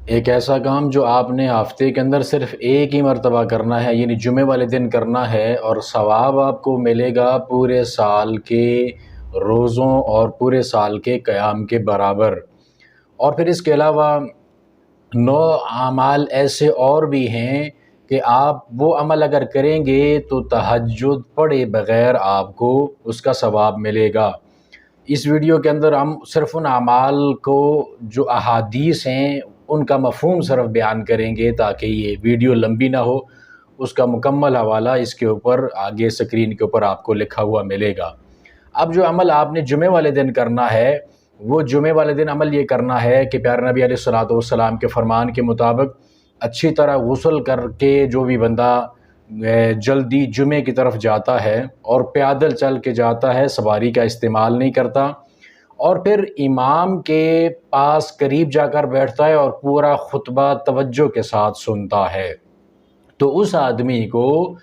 ایک ایسا کام جو آپ نے ہفتے کے اندر صرف ایک ہی مرتبہ کرنا ہے، یعنی جمعے والے دن کرنا ہے، اور ثواب آپ کو ملے گا پورے سال کے روزوں اور پورے سال کے قیام کے برابر۔ اور پھر اس کے علاوہ 9 اعمال ایسے اور بھی ہیں کہ آپ وہ عمل اگر کریں گے تو تہجد پڑھے بغیر آپ کو اس کا ثواب ملے گا۔ اس ویڈیو کے اندر ہم صرف ان اعمال کو جو احادیث ہیں ان کا مفہوم صرف بیان کریں گے تاکہ یہ ویڈیو لمبی نہ ہو۔ اس کا مکمل حوالہ اس کے اوپر آگے سکرین کے اوپر آپ کو لکھا ہوا ملے گا۔ اب جو عمل آپ نے جمعے والے دن کرنا ہے، وہ جمعے والے دن عمل یہ کرنا ہے کہ پیارے نبی علیہ الصلوۃ والسلام کے فرمان کے مطابق اچھی طرح غسل کر کے جو بھی بندہ جلدی جمعے کی طرف جاتا ہے اور پیادل چل کے جاتا ہے، سواری کا استعمال نہیں کرتا، اور پھر امام کے پاس قریب جا کر بیٹھتا ہے اور پورا خطبہ توجہ کے ساتھ سنتا ہے، تو اس آدمی کو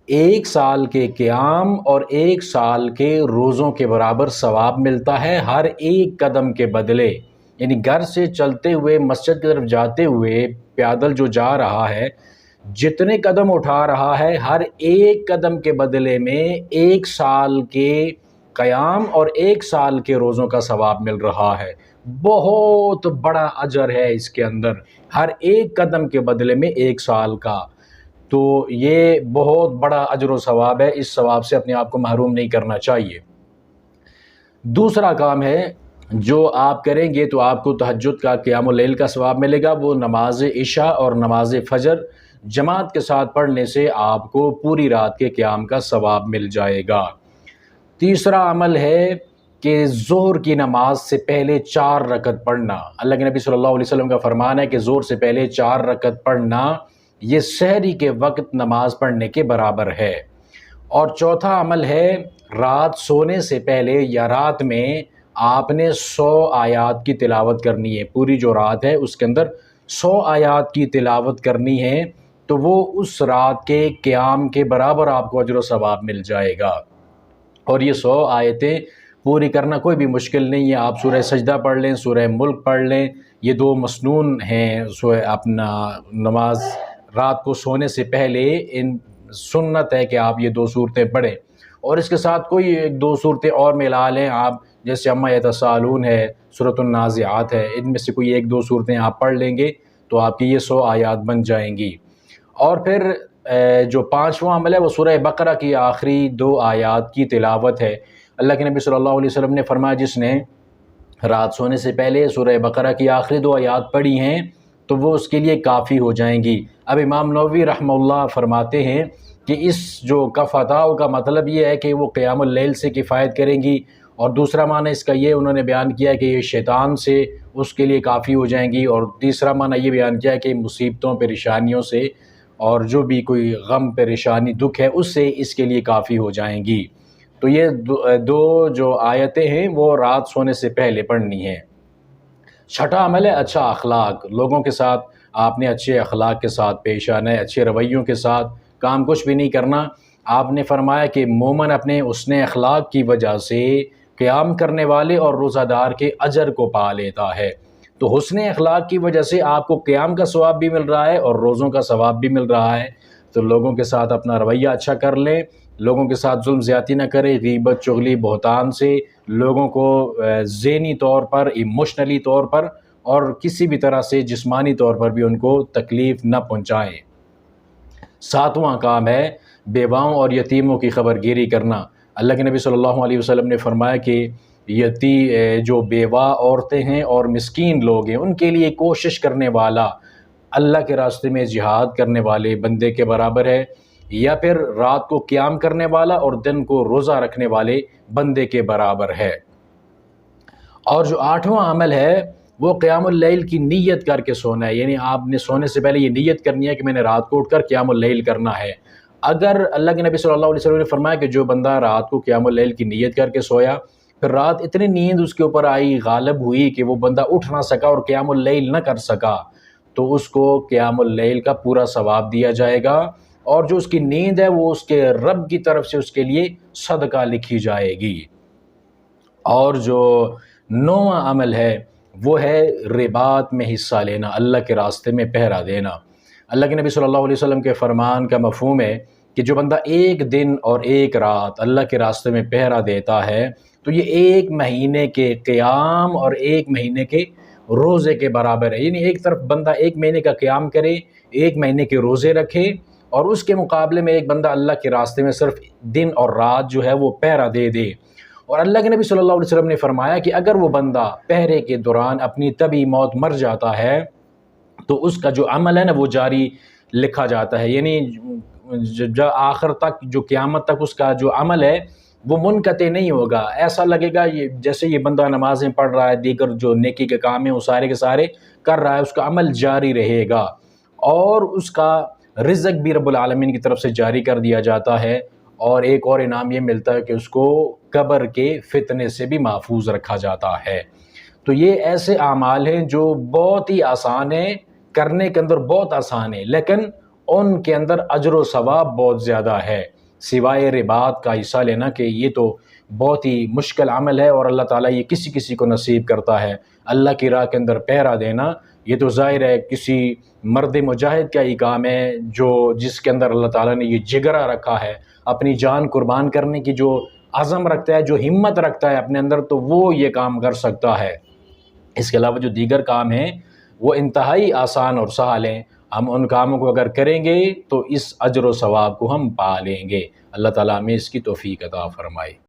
1 سال کے قیام اور 1 سال کے روزوں کے برابر ثواب ملتا ہے ہر ایک قدم کے بدلے۔ یعنی گھر سے چلتے ہوئے مسجد کی طرف جاتے ہوئے پیادل جو جا رہا ہے، جتنے قدم اٹھا رہا ہے، ہر ایک قدم کے بدلے میں 1 سال کے قیام اور 1 سال کے روزوں کا ثواب مل رہا ہے۔ بہت بڑا اجر ہے اس کے اندر، ہر ایک قدم کے بدلے میں 1 سال کا۔ تو یہ بہت بڑا اجر و ثواب ہے، اس ثواب سے اپنے آپ کو محروم نہیں کرنا چاہیے۔ دوسرا کام ہے جو آپ کریں گے تو آپ کو تہجد کا قیام اللیل کا ثواب ملے گا، وہ نماز عشاء اور نماز فجر جماعت کے ساتھ پڑھنے سے آپ کو پوری رات کے قیام کا ثواب مل جائے گا۔ تیسرا عمل ہے کہ ظہر کی نماز سے پہلے 4 رکعت پڑھنا۔ اللہ کے نبی صلی اللہ علیہ وسلم کا فرمان ہے کہ ظہر سے پہلے 4 رکعت پڑھنا یہ سحری کے وقت نماز پڑھنے کے برابر ہے۔ اور چوتھا عمل ہے رات سونے سے پہلے یا رات میں آپ نے 100 آیات کی تلاوت کرنی ہے، پوری جو رات ہے اس کے اندر 100 آیات کی تلاوت کرنی ہے، تو وہ اس رات کے قیام کے برابر آپ کو اجر و ثواب مل جائے گا۔ اور یہ 100 آیتیں پوری کرنا کوئی بھی مشکل نہیں ہے، آپ سورہ سجدہ پڑھ لیں، سورہ ملک پڑھ لیں، یہ 2 مسنون ہیں اپنا نماز رات کو سونے سے پہلے، ان سنت ہے کہ آپ یہ 2 صورتیں پڑھیں، اور اس کے ساتھ کوئی 1-2 صورتیں اور ملا لیں آپ، جیسے عما یتساءلون ہے، سورۃ النازعات ہے، ان میں سے کوئی 1-2 صورتیں آپ پڑھ لیں گے تو آپ کی یہ 100 آیات بن جائیں گی۔ اور پھر جو 5واں عمل ہے وہ سورہ بقرہ کی آخری 2 آیات کی تلاوت ہے۔ اللہ کے نبی صلی اللہ علیہ وسلم نے فرمایا جس نے رات سونے سے پہلے سورہ بقرہ کی آخری 2 آیات پڑھی ہیں تو وہ اس کے لیے کافی ہو جائیں گی۔ اب امام نووی رحمہ اللہ فرماتے ہیں کہ اس جو کفتاؤ کا مطلب یہ ہے کہ وہ قیام اللیل سے کفایت کریں گی، اور دوسرا معنی اس کا یہ انہوں نے بیان کیا کہ یہ شیطان سے اس کے لیے کافی ہو جائیں گی، اور تیسرا معنی یہ بیان کیا کہ مصیبتوں پریشانیوں سے اور جو بھی کوئی غم پریشانی دکھ ہے اس سے اس کے لیے کافی ہو جائیں گی۔ تو یہ 2 جو آیتیں ہیں وہ رات سونے سے پہلے پڑھنی ہیں۔ چھٹا عمل ہے اچھا اخلاق، لوگوں کے ساتھ آپ نے اچھے اخلاق کے ساتھ پیش آنا ہے، اچھے رویوں کے ساتھ، کام کچھ بھی نہیں کرنا۔ آپ نے فرمایا کہ مومن اپنے حسن اخلاق کی وجہ سے قیام کرنے والے اور روزہ دار کے اجر کو پا لیتا ہے۔ تو حسن اخلاق کی وجہ سے آپ کو قیام کا ثواب بھی مل رہا ہے اور روزوں کا ثواب بھی مل رہا ہے۔ تو لوگوں کے ساتھ اپنا رویہ اچھا کر لیں، لوگوں کے ساتھ ظلم زیادتی نہ کریں، غیبت چغلی بہتان سے لوگوں کو ذہنی طور پر، ایموشنلی طور پر اور کسی بھی طرح سے جسمانی طور پر بھی ان کو تکلیف نہ پہنچائیں۔ 7واں کام ہے بیواؤں اور یتیموں کی خبر گیری کرنا۔ اللہ کے نبی صلی اللہ علیہ وسلم نے فرمایا کہ جو بیوہ عورتیں ہیں اور مسکین لوگ ہیں ان کے لیے کوشش کرنے والا اللہ کے راستے میں جہاد کرنے والے بندے کے برابر ہے، یا پھر رات کو قیام کرنے والا اور دن کو روزہ رکھنے والے بندے کے برابر ہے۔ اور جو 8واں عمل ہے وہ قیام اللیل کی نیت کر کے سونا ہے، یعنی آپ نے سونے سے پہلے یہ نیت کرنی ہے کہ میں نے رات کو اٹھ کر قیام اللیل کرنا ہے۔ اگر اللہ کے نبی صلی اللہ علیہ وسلم نے فرمایا کہ جو بندہ رات کو قیام اللیل کی نیت کر کے سویا، پھر رات اتنی نیند اس کے اوپر آئی، غالب ہوئی کہ وہ بندہ اٹھ نہ سکا اور قیام اللیل نہ کر سکا، تو اس کو قیام اللیل کا پورا ثواب دیا جائے گا، اور جو اس کی نیند ہے وہ اس کے رب کی طرف سے اس کے لیے صدقہ لکھی جائے گی۔ اور جو 9واں عمل ہے وہ ہے رباط میں حصہ لینا، اللہ کے راستے میں پہرا دینا۔ اللہ کے نبی صلی اللہ علیہ وسلم کے فرمان کا مفہوم ہے کہ جو بندہ ایک دن اور ایک رات اللہ کے راستے میں پہرا دیتا ہے تو یہ ایک مہینے کے قیام اور ایک مہینے کے روزے کے برابر ہے۔ یعنی ایک طرف بندہ ایک مہینے کا قیام کرے، ایک مہینے کے روزے رکھے، اور اس کے مقابلے میں ایک بندہ اللہ کے راستے میں صرف دن اور رات جو ہے وہ پہرا دے دے۔ اور اللہ کے نبی صلی اللہ علیہ وسلم نے فرمایا کہ اگر وہ بندہ پہرے کے دوران اپنی طبی موت مر جاتا ہے تو اس کا جو عمل ہے نا وہ جاری لکھا جاتا ہے، یعنی آخر تک، جو قیامت تک اس کا جو عمل ہے وہ منقطع نہیں ہوگا۔ ایسا لگے گا جیسے یہ بندہ نمازیں پڑھ رہا ہے، دیگر جو نیکی کے کام ہیں وہ سارے کے سارے کر رہا ہے، اس کا عمل جاری رہے گا، اور اس کا رزق بھی رب العالمین کی طرف سے جاری کر دیا جاتا ہے، اور ایک اور انعام یہ ملتا ہے کہ اس کو قبر کے فتنے سے بھی محفوظ رکھا جاتا ہے۔ تو یہ ایسے اعمال ہیں جو بہت ہی آسان ہیں، کرنے کے اندر بہت آسان ہے، لیکن ان کے اندر اجر و ثواب بہت زیادہ ہے، سوائے رباط کا حصہ لینا کہ یہ تو بہت ہی مشکل عمل ہے، اور اللہ تعالیٰ یہ کسی کسی کو نصیب کرتا ہے۔ اللہ کی راہ کے اندر پہرا دینا یہ تو ظاہر ہے کسی مرد مجاہد کا ہی کام ہے، جس کے اندر اللہ تعالیٰ نے یہ جگرہ رکھا ہے، اپنی جان قربان کرنے کی جو عزم رکھتا ہے، جو ہمت رکھتا ہے اپنے اندر، تو وہ یہ کام کر سکتا ہے۔ اس کے علاوہ جو دیگر کام ہیں وہ انتہائی آسان اور سہل ہیں، ہم ان کاموں کو اگر کریں گے تو اس اجر و ثواب کو ہم پا لیں گے۔ اللہ تعالیٰ ہمیں اس کی توفیق عطا فرمائے۔